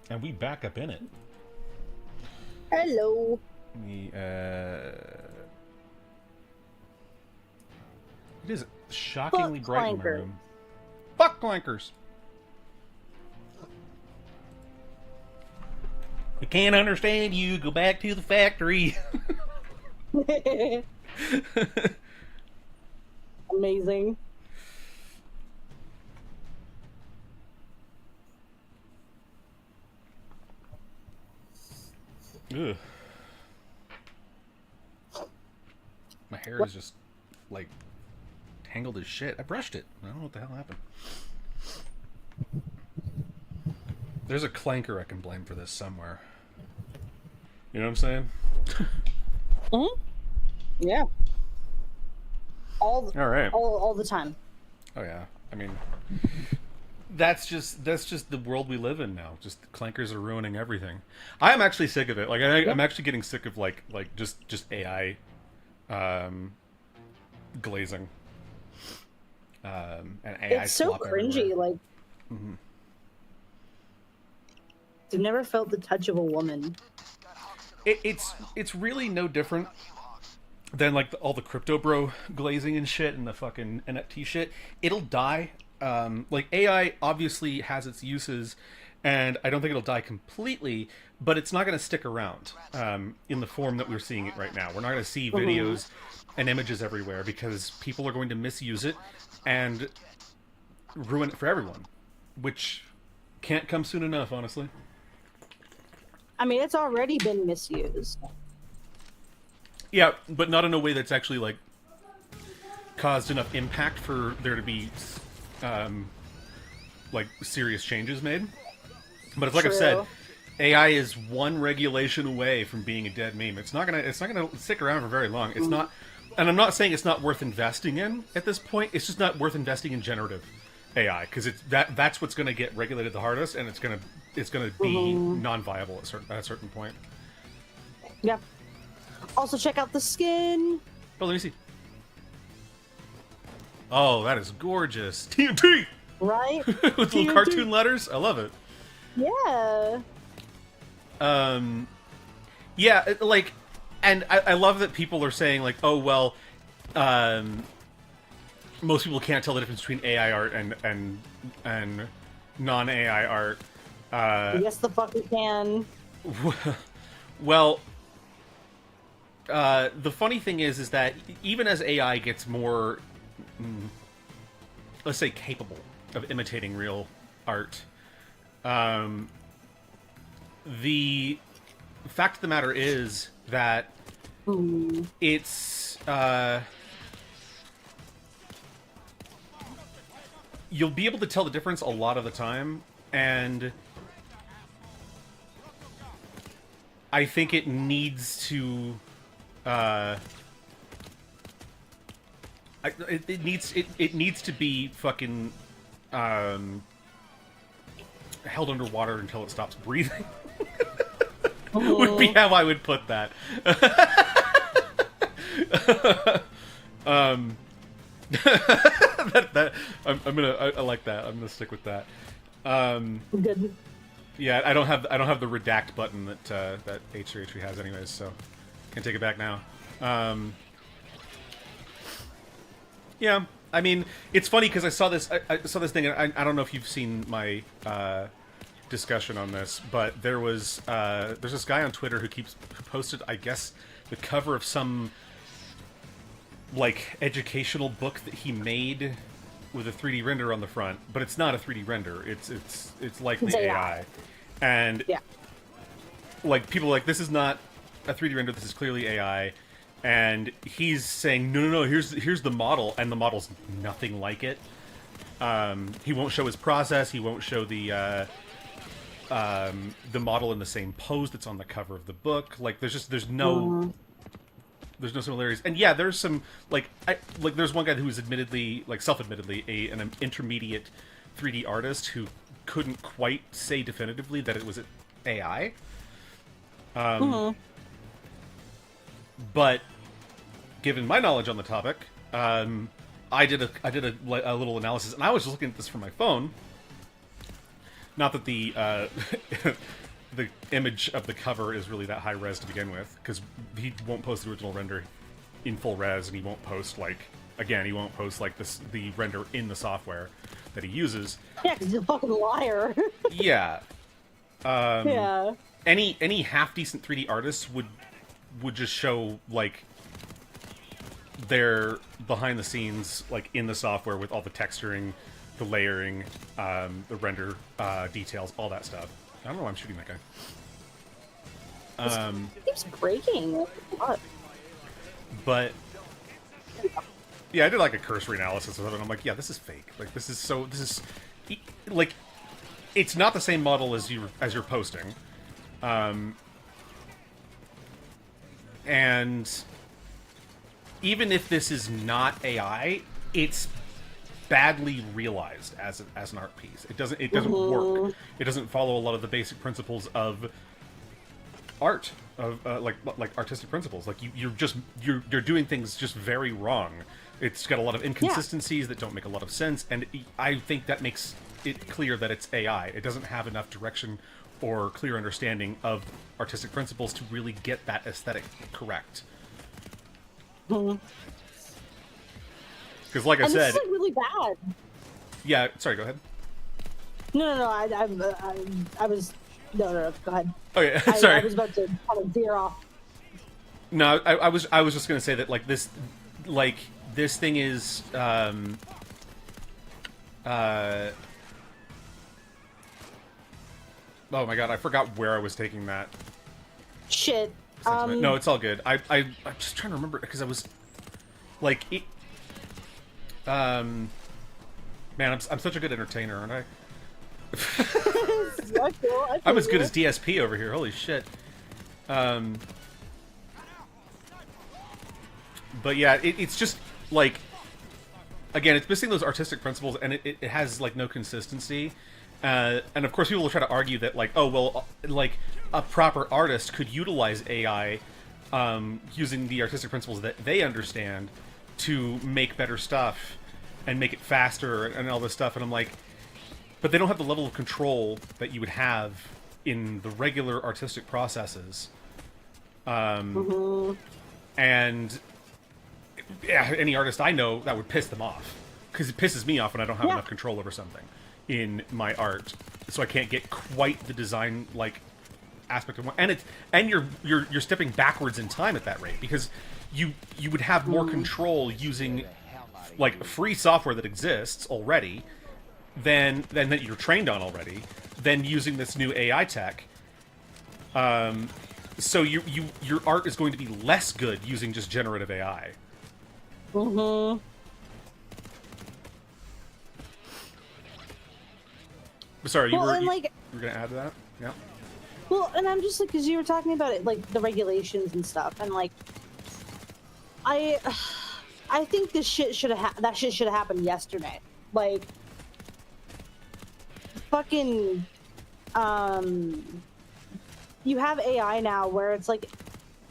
And we back up in it. Hello. The, it is shockingly bright in my room. Fuck clankers! I can't understand you. Go back to the factory. Amazing. Ugh. My hair is just, like, tangled as shit. I brushed it. I don't know what the hell happened. There's a clanker I can blame for this somewhere. You know what I'm saying? Mm-hmm. Yeah. All right. all the time. Oh yeah. I mean, that's just the world we live in now. Just clankers are ruining everything. I am actually sick of it. Like I'm actually getting sick of like just AI glazing and AI It's so slop cringy. everywhere. Like, I've never felt the touch of a woman. It's really no different than like all the crypto bro glazing and shit and the fucking NFT shit. It'll die. Like AI obviously has its uses, and I don't think it'll die completely, but it's not going to stick around in the form that we're seeing it right now. We're not going to see videos and images everywhere because people are going to misuse it and ruin it for everyone, which can't come soon enough, honestly. I mean, it's already been misused. Yeah, but not in a way that's actually like caused enough impact for there to be like serious changes made. But it's like I've said, AI is one regulation away from being a dead meme. It's not gonna stick around for very long. It's not, and I'm not saying it's not worth investing in at this point. It's just not worth investing in generative AI because that's what's gonna get regulated the hardest, and it's gonna be non-viable at a certain point. Yeah. Also, check out the skin. Oh, let me see. Oh, that is gorgeous. TNT! Right? With little cartoon letters. I love it. Yeah. Yeah, like, and I love that people are saying, like, oh, well, most people can't tell the difference between AI art and non-AI art. Yes, the fuck we can. Well, the funny thing is that even as AI gets more, let's say, capable of imitating real art, the fact of the matter is that it's you'll be able to tell the difference a lot of the time, and I think it needs to it needs to be fucking held underwater until it stops breathing. Would be how I would put that. I like that. I'm gonna stick with that. Good. Yeah, I don't have the redact button that that H3H3 has anyways, so can take it back now. Yeah, I mean, it's funny because I saw this thing, and I don't know if you've seen my discussion on this, but there's this guy on Twitter who posted, I guess, the cover of some like educational book that he made with a 3D render on the front, but it's not a 3D render. It's likely AI. And like people are like, this is not a 3D render. This is clearly AI. And he's saying, no, here's the model, and the model's nothing like it. He won't show his process. He won't show the model in the same pose that's on the cover of the book. Like there's no similarities. And yeah, there's some like there's one guy who's admittedly, like self-admittedly, an intermediate 3D artist who couldn't quite say definitively that it was AI. But given my knowledge on the topic, I did a little analysis, and I was just looking at this from my phone. Not that the the image of the cover is really that high res to begin with, because he won't post the original render in full res, and he won't post like he won't post like the render in the software that he uses. Yeah, because he's a fucking liar. Yeah. Yeah. Any half decent 3D artists would just show like their behind the scenes like in the software with all the texturing, the layering, the render details, all that stuff. I don't know why I'm shooting that guy. It keeps breaking. What? But yeah, I did like a cursory analysis of it, and I'm like, yeah, this is fake. Like this is like it's not the same model as you're posting. And even if this is not AI, it's badly realized as an art piece. It doesn't work. It doesn't follow a lot of the basic principles of art, of like artistic principles. Like you're doing things just very wrong. It's got a lot of inconsistencies that don't make a lot of sense, and I think that makes it clear that it's AI. It doesn't have enough direction or clear understanding of artistic principles to really get that aesthetic correct. Because, like I said, this is like really bad. Yeah, sorry. Go ahead. No. I was no. Go ahead. Okay, sorry. I was about to kind of veer off. No, I was just gonna say that this thing is oh my god, I forgot where I was taking that. Shit. No, it's all good. I'm just trying to remember because I was like, man, I'm such a good entertainer, aren't I? I'm as good as DSP over here. Holy shit. But yeah, it's just like, again, it's missing those artistic principles, and it has like no consistency. And of course, people will try to argue that like, oh well, like a proper artist could utilize AI using the artistic principles that they understand to make better stuff and make it faster and all this stuff. And I'm like, but they don't have the level of control that you would have in the regular artistic processes. And yeah, any artist I know, that would piss them off, because it pisses me off when I don't have enough control over something in my art, so I can't get quite the design like aspect of one. And you're stepping backwards in time at that rate, because you would have more control using like free software that exists already than that you're trained on already, than using this new AI tech. So your art is going to be less good using just generative AI. Sorry, you were going to add to that? Yeah. Well, and I'm just like, because you were talking about it, like the regulations and stuff, and like, I think this shit should have that shit should have happened yesterday. Like, fucking, you have AI now where it's like,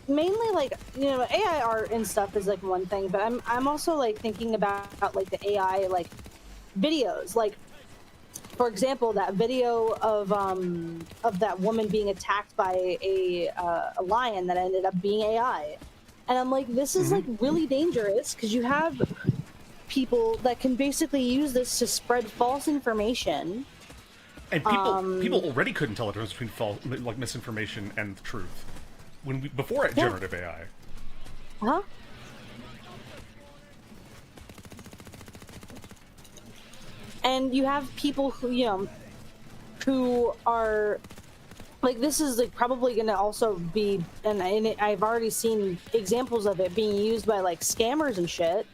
mainly like, you know, AI art and stuff is like one thing, but I'm also like thinking about like the AI like videos, like, for example, that video of that woman being attacked by a lion that ended up being AI, and I'm like, this is like really dangerous, because you have people that can basically use this to spread false information. And people already couldn't tell the difference between false, like misinformation and the truth before generative AI. Huh? And you have people who, you know, who are like, this is like probably going to also be, and I've already seen examples of it being used by like scammers and shit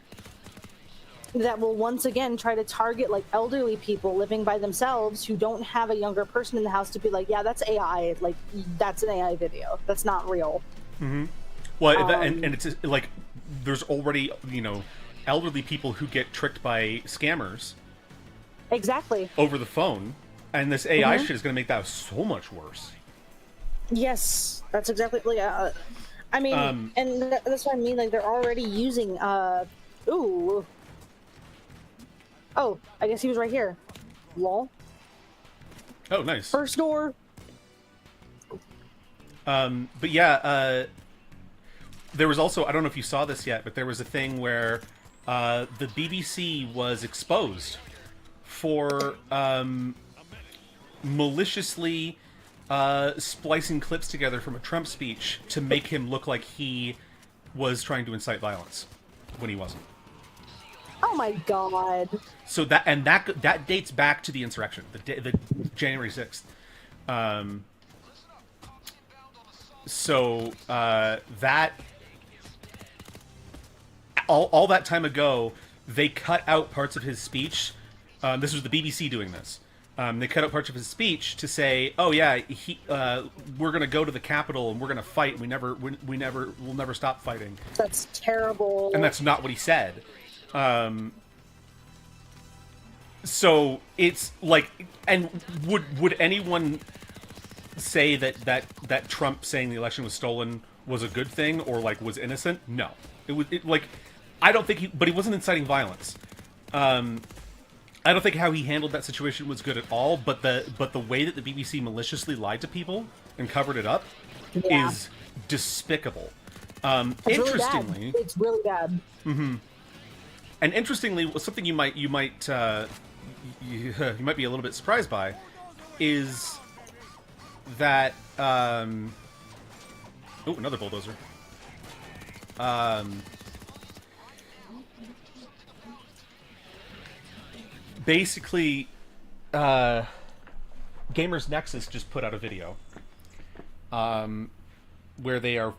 that will once again try to target like elderly people living by themselves who don't have a younger person in the house to be like, yeah, that's AI, like that's an AI video, that's not real. Well, and it's like, there's already, you know, elderly people who get tricked by scammers. Exactly. Over the phone, and this AI shit is going to make that so much worse. Yes, that's exactly. I mean, and that's what I mean. Like, they're already using. Ooh. Oh, I guess he was right here. Lol. Oh, nice. First door. But yeah, there was also, I don't know if you saw this yet, but there was a thing where the BBC was exposed for maliciously splicing clips together from a Trump speech to make him look like he was trying to incite violence when he wasn't. Oh my god. So that dates back to the insurrection, the January 6th. So that all that time ago, they cut out parts of his speech. This was the BBC doing this. They cut out parts of his speech to say, "Oh yeah, we're going to go to the Capitol and we're going to fight. We'll never stop fighting." That's terrible. And that's not what he said. So it's like, and would anyone say that Trump saying the election was stolen was a good thing or like was innocent? No, like I don't think but he wasn't inciting violence. I don't think how he handled that situation was good at all. But the way that the BBC maliciously lied to people and covered it up is despicable. It's Interestingly, really bad. It's really bad. Mm-hmm. And interestingly, something you might be a little bit surprised by is that oh, another bulldozer. Basically, Gamers Nexus just put out a video where they are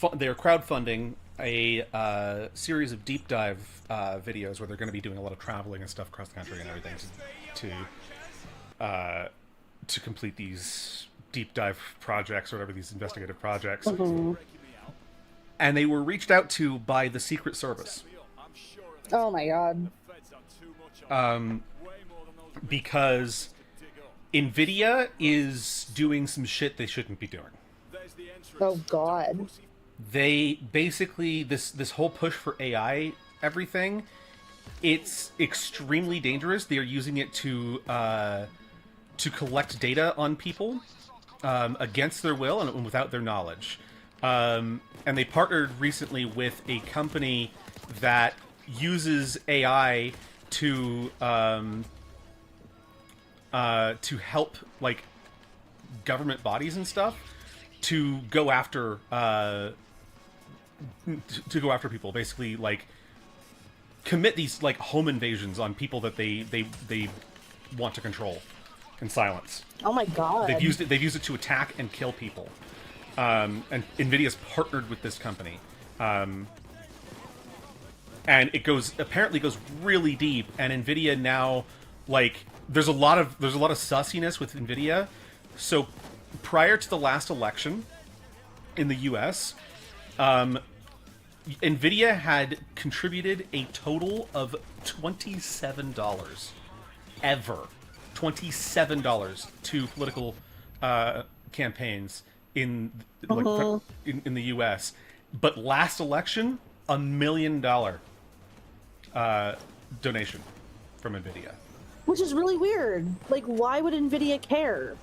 crowdfunding a series of deep dive videos where they're going to be doing a lot of traveling and stuff across the country and everything to complete these deep dive projects or whatever, these investigative projects. Mm-hmm. And they were reached out to by the Secret Service. Oh my god. Because NVIDIA is doing some shit they shouldn't be doing. Oh god. They basically, this whole push for AI everything, it's extremely dangerous. They are using it to collect data on people against their will and without their knowledge. And they partnered recently with a company that uses AI to help like government bodies and stuff to go after people, basically like commit these like home invasions on people that they want to control and silence. Oh my god. They've used it to attack and kill people. And NVIDIA's partnered with this company. And it apparently goes really deep, and NVIDIA now, like, there's a lot of sussiness with NVIDIA. So prior to the last election in the US, NVIDIA had contributed a total of $27 ever. $27 to political campaigns in the US. But last election, $1 million donation from NVIDIA. Which is really weird. Like, why would NVIDIA care?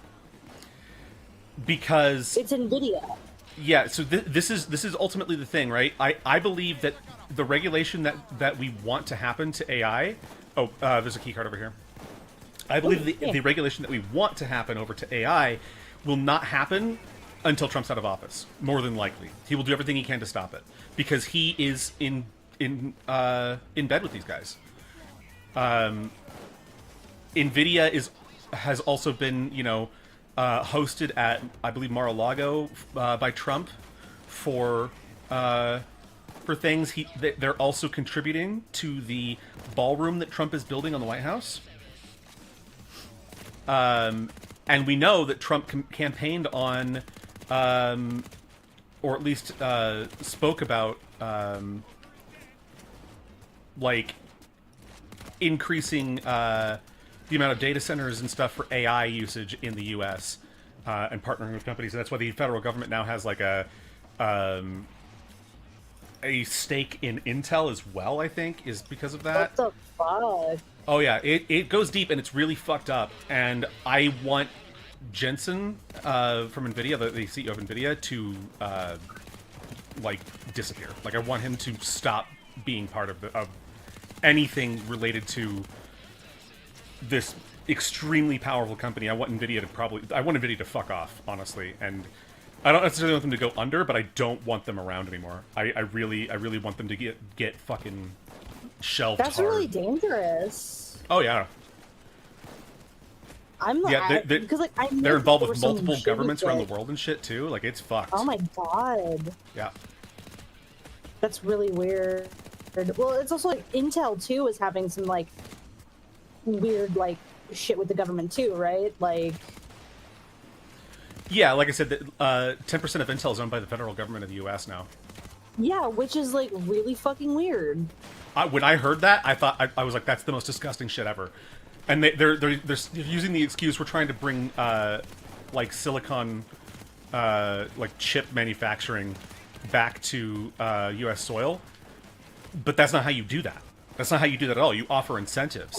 Because it's NVIDIA. Yeah, so this is ultimately the thing, right? I believe that the regulation that we want to happen to AI... Oh, there's a key card over here. I believe the regulation that we want to happen over to AI will not happen until Trump's out of office, more than likely. He will do everything he can to stop it, because he is in bed with these guys. NVIDIA has also been, hosted at, I believe, Mar-a-Lago by Trump for things. They're also contributing to the ballroom that Trump is building on the White House. And we know that Trump campaigned on, or at least spoke about, like, increasing the amount of data centers and stuff for AI usage in the U.S. And partnering with companies. And that's why the federal government now has, like, a stake in Intel as well, I think, is because of that. What the fuck? Oh, yeah. It goes deep, and it's really fucked up. And I want Jensen from NVIDIA, the CEO of NVIDIA, to like disappear. Like I want him to stop being part of anything related to this extremely powerful company. I want NVIDIA to fuck off, honestly. And I don't necessarily want them to go under, but I don't want them around anymore. I really want them to get fucking shelved. That's hard. really dangerous. Oh yeah. I'm like, yeah, because like they're involved with multiple governments around the world and shit too. Like it's fucked. Oh my god. Yeah. That's really weird. Well, it's also like Intel too is having some like weird like shit with the government too, right? Like. Yeah, like I said, 10% of Intel is owned by the federal government of the U.S. now. Yeah, which is like really fucking weird. When I heard that, I thought I was like, "That's the most disgusting shit ever." And they're using the excuse we're trying to bring like silicon like chip manufacturing back to U.S. soil, but that's not how you do that. That's not how you do that at all. You offer incentives.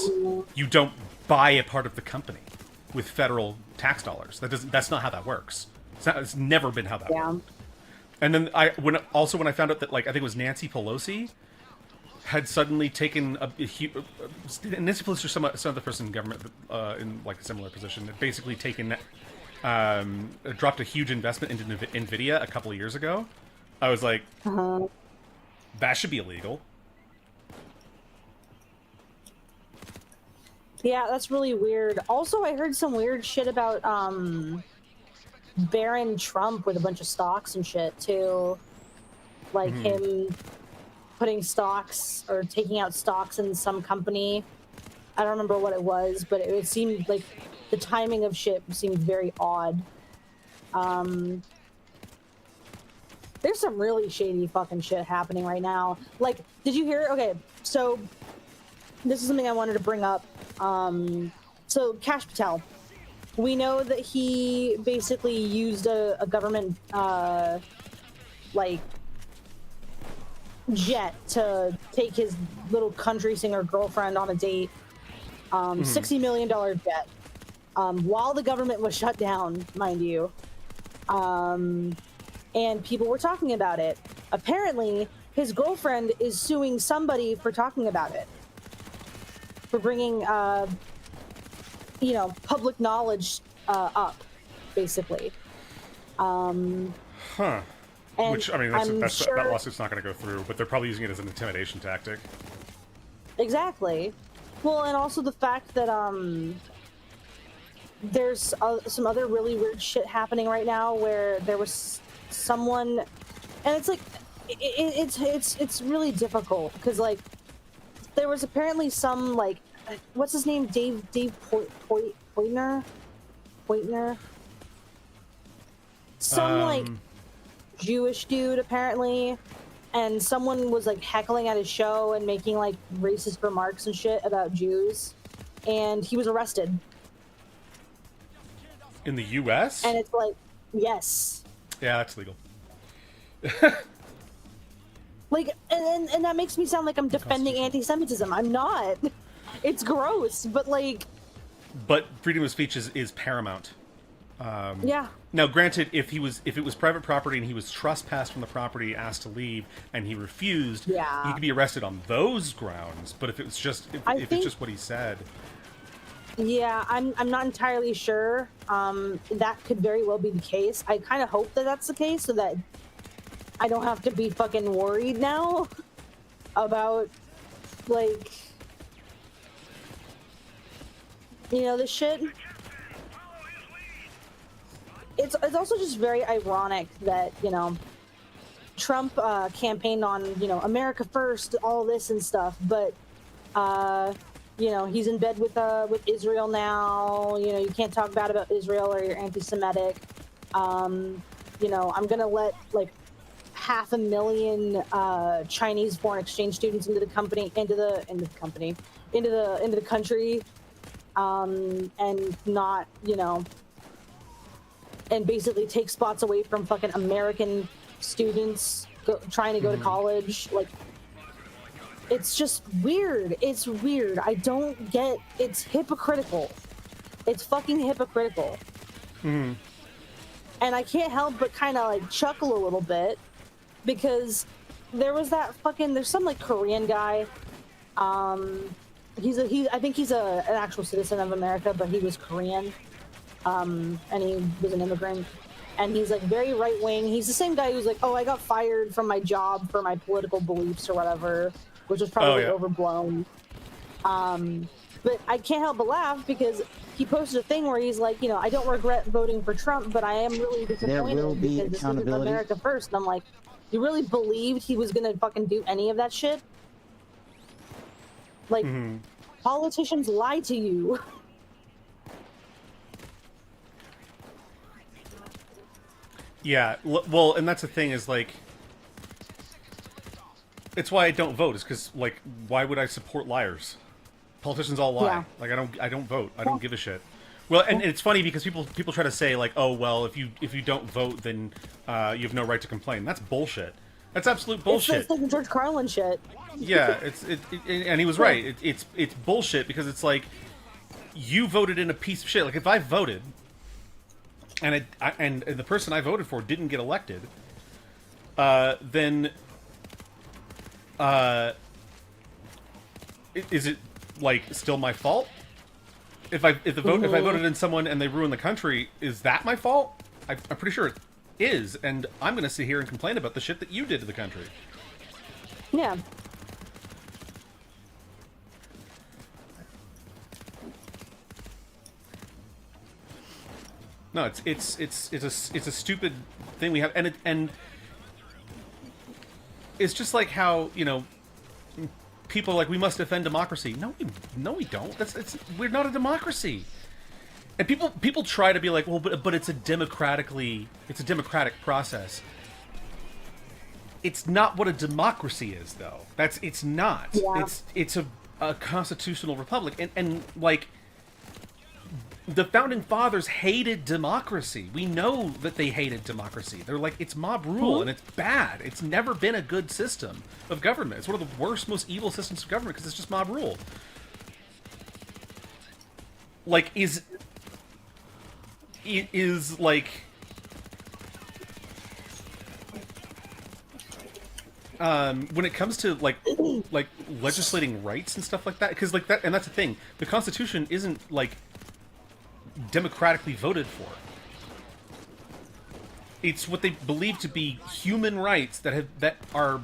You don't buy a part of the company with federal tax dollars. That's not how that works. It's never been how that worked. And then when I found out that, like, I think it was Nancy Pelosi had suddenly taken a huge... Nancy Pelosi or some other person in government in, like, a similar position had basically taken... dropped a huge investment into NVIDIA a couple of years ago. I was like, that should be illegal. Yeah, that's really weird. Also, I heard some weird shit about Baron Trump with a bunch of stocks and shit too. Like him putting stocks or taking out stocks in some company. I don't remember what it was, but it seemed like the timing of shit seemed very odd. There's some really shady fucking shit happening right now. Like, did you hear? Okay, so this is something I wanted to bring up. So Kash Patel, we know that he basically used a government like jet to take his little country singer girlfriend on a date. $60 million jet. While the government was shut down, mind you. And people were talking about it. Apparently, his girlfriend is suing somebody for talking about it. For bringing, public knowledge up, basically. Which, I mean, that lawsuit's not going to go through, but they're probably using it as an intimidation tactic. Exactly. Well, and also the fact that, there's some other really weird shit happening right now where there was someone, and it's like, it's really difficult, because, like, there was apparently some, like, what's his name? Dave Poitner? Some, like, Jewish dude, apparently, and someone was, like, heckling at his show and making, like, racist remarks and shit about Jews, and he was arrested. In the U.S.? And it's like, yes. Yeah, that's legal. Like, and that makes me sound like I'm defending anti-Semitism. I'm not. It's gross, but like... But freedom of speech is paramount. Yeah. Now, granted, if it was private property and he was trespassed from the property, asked to leave, and he refused, he could be arrested on those grounds. But if it was just it's just what he said... Yeah, I'm not entirely sure. That could very well be the case. I kind of hope that that's the case, so that I don't have to be fucking worried now about, like, this shit. It's also just very ironic that, Trump campaigned on, America first, all this and stuff, but he's in bed with Israel now. You can't talk bad about Israel or you're anti-Semitic. I'm gonna let like 500,000 Chinese foreign exchange students into the country, and not, and basically take spots away from fucking American students trying to go to college. Like, it's just weird. It's weird. I don't get... It's hypocritical. It's fucking hypocritical. Mm-hmm. And I can't help but kind of like chuckle a little bit because there was that fucking, there's some like Korean guy. I think he's an actual citizen of America, but he was Korean. And he was an immigrant. And he's like very right wing. He's the same guy who's like, oh, I got fired from my job for my political beliefs or whatever, which was probably overblown. But I can't help but laugh because he posted a thing where he's like, you know, I don't regret voting for Trump, but I am really disappointed because this is America first. And I'm like, you really believed he was gonna fucking do any of that shit? Like, politicians lie to you. Yeah, well, and that's the thing is, like, it's why I don't vote, is because, like, why would I support liars? Politicians all lie. Yeah. Like, I don't vote. I don't give a shit. Well, and it's funny because people try to say, like, oh, well, if you don't vote, then you have no right to complain. That's bullshit. That's absolute bullshit. It's like George Carlin shit. Yeah, and he was right. It's bullshit because it's like, you voted in a piece of shit. Like, if I voted, and the person I voted for didn't get elected, then is it like still my fault? If I voted in someone and they ruined the country, is that my fault? I'm pretty sure it is, and I'm going to sit here and complain about the shit that you did to the country. Yeah. No, it's a stupid thing we have, and it's just like how, you know, people are like, we must defend democracy. No, we don't. We're not a democracy. And people try to be like, well, but it's a democratic process. It's not what a democracy is, though. It's not. Yeah. It's a constitutional republic, and like, the founding fathers hated democracy. We know that they hated democracy. They're like, it's mob rule, and it's bad. It's never been a good system of government. It's one of the worst, most evil systems of government because it's just mob rule. Like, is like, when it comes to like legislating rights and stuff like that, because like that, and that's the thing, the Constitution isn't like democratically voted for. It's what they believe to be human rights that are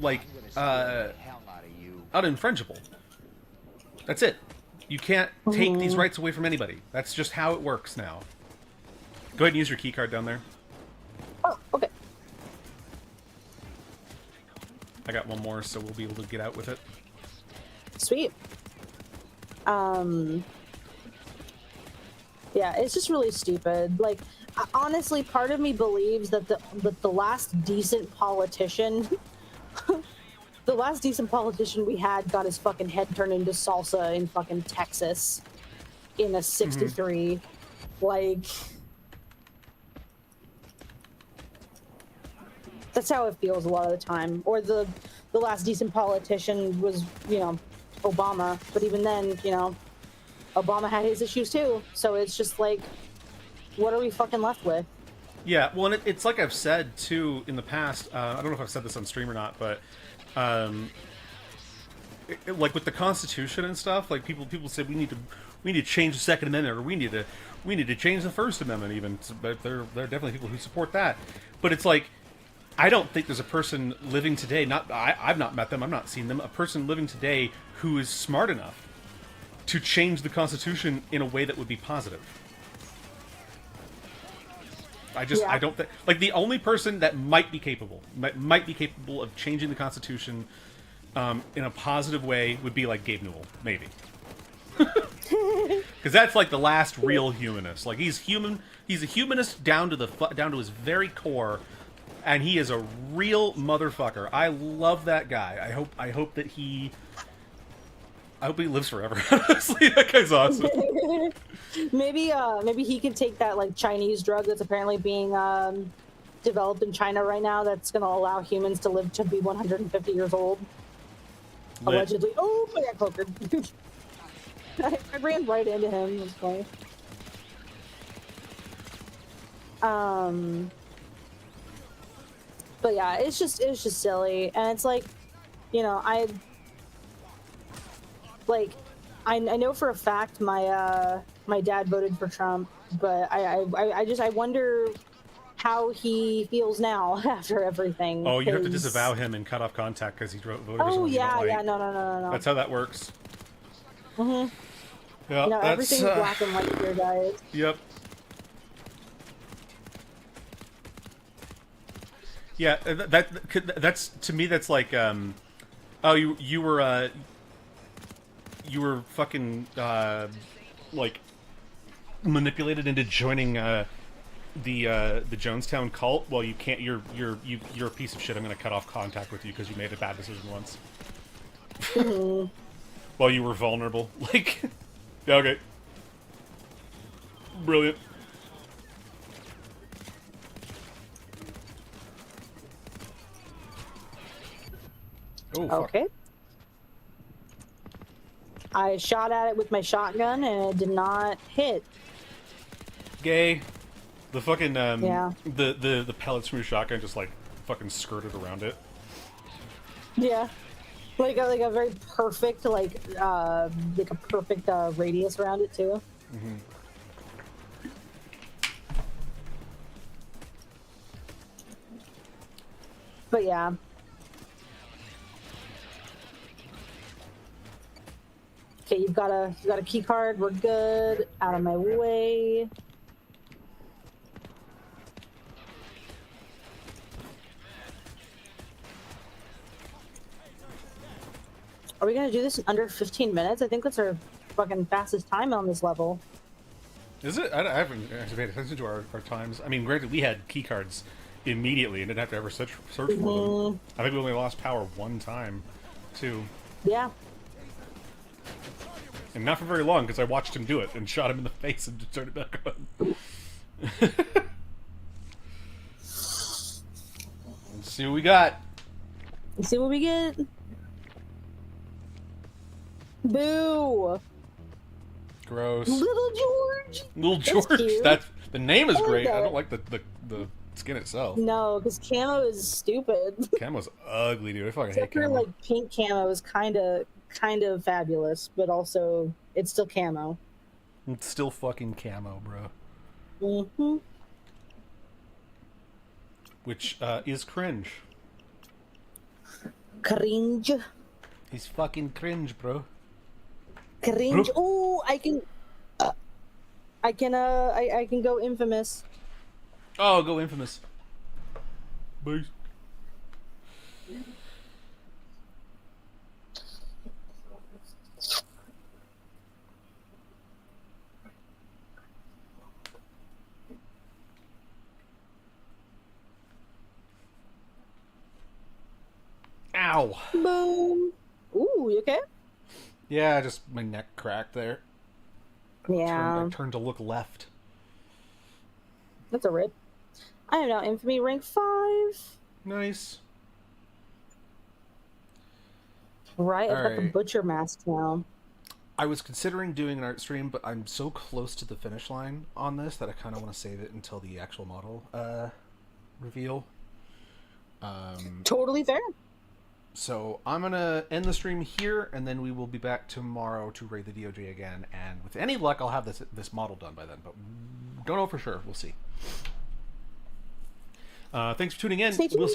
like uninfrangible. That's it. You can't take these rights away from anybody. That's just how it works now. Go ahead and use your key card down there. Oh, okay. I got one more, so we'll be able to get out with it. Sweet. Yeah, it's just really stupid. Like, honestly, part of me believes that the last decent politician, the last decent politician we had got his fucking head turned into salsa in fucking Texas in a 63. Like, that's how it feels a lot of the time. Or the last decent politician was, you know, Obama. But even then, you know, Obama had his issues too, so it's just like, what are we fucking left with? Yeah, well, and it's like I've said too in the past. I don't know if I've said this on stream or not, but like with the Constitution and stuff, like people say we need to change the Second Amendment, or we need to change the First Amendment. Even, but there are definitely people who support that. But it's like, I don't think there's a person living today. I've not met them. I've not seen them. A person living today who is smart enough to change the Constitution in a way that would be positive. I don't think, like, the only person that might be capable of changing the Constitution in a positive way would be like Gabe Newell, maybe. Because that's like the last real humanist. Like, he's a humanist down to his very core, and he is a real motherfucker. I love that guy. I hope he lives forever. Honestly, that guy's awesome. Maybe he could take that like Chinese drug that's apparently being developed in China right now that's going to allow humans to live to be 150 years old. Lit. Allegedly. Oh, I got cloaked. I ran right into him. It was funny. Um, but yeah, it's just silly, and it's like, you know, I know for a fact my dad voted for Trump, but I wonder how he feels now after everything. Oh, you have to 'Cause- disavow him and cut off contact because he voted for Oh someone you don't yeah, like. yeah, no. That's how that works. Mm-hmm. Yeah, You know, that's everything's black and white here, guys. Yep. Yeah, that's to me. That's like, oh, you were fucking like manipulated into joining the Jonestown cult. Well, you can't. You're a piece of shit. I'm gonna cut off contact with you because you made a bad decision once. Mm-hmm. While you were vulnerable, like, yeah, okay, brilliant. Oh, fuck. Okay. I shot at it with my shotgun and it did not hit. Gay. The fucking Yeah. the pellets from your shotgun just like fucking skirted around it. Yeah. Like a very perfect like a perfect radius around it too. Mm-hmm. But yeah. Okay, you've got a key card. We're good. Out of my way. Are we gonna do this in under 15 minutes? I think that's our fucking fastest time on this level. Is it? I haven't actually paid attention to our times. I mean, granted, we had key cards immediately and didn't have to ever search for them. I think we only lost power one time, too. Yeah. And not for very long, because I watched him do it and shot him in the face and just turned it back on. Let's see what we got. Let's see what we get. Boo! Gross. Little George! Little That's George. cute. That's the name is I like great. I that. don't like the skin itself. No, because camo is stupid. Camo's ugly, dude. I fucking hate Except for camo. like pink camo is kind of fabulous, but also it's still camo. It's still fucking camo, bro. Mm-hmm. Which is cringe. Cringe. He's fucking cringe, bro. Cringe. Bro. Oh, I can go infamous. Oh, go infamous. Bye. Ow. Boom. Ooh, you okay? Yeah, just my neck cracked there. Yeah. I turned to look left. That's a rip. I am now infamy rank 5. Nice. Right, I've got the Alright. butcher mask now. I was considering doing an art stream, but I'm so close to the finish line on this that I kind of want to save it until the actual model reveal. Totally fair. So I'm going to end the stream here, and then we will be back tomorrow to raid the DOJ again. And with any luck, I'll have this model done by then, but don't know for sure. We'll see. Thanks for tuning in. Stay tuned. We'll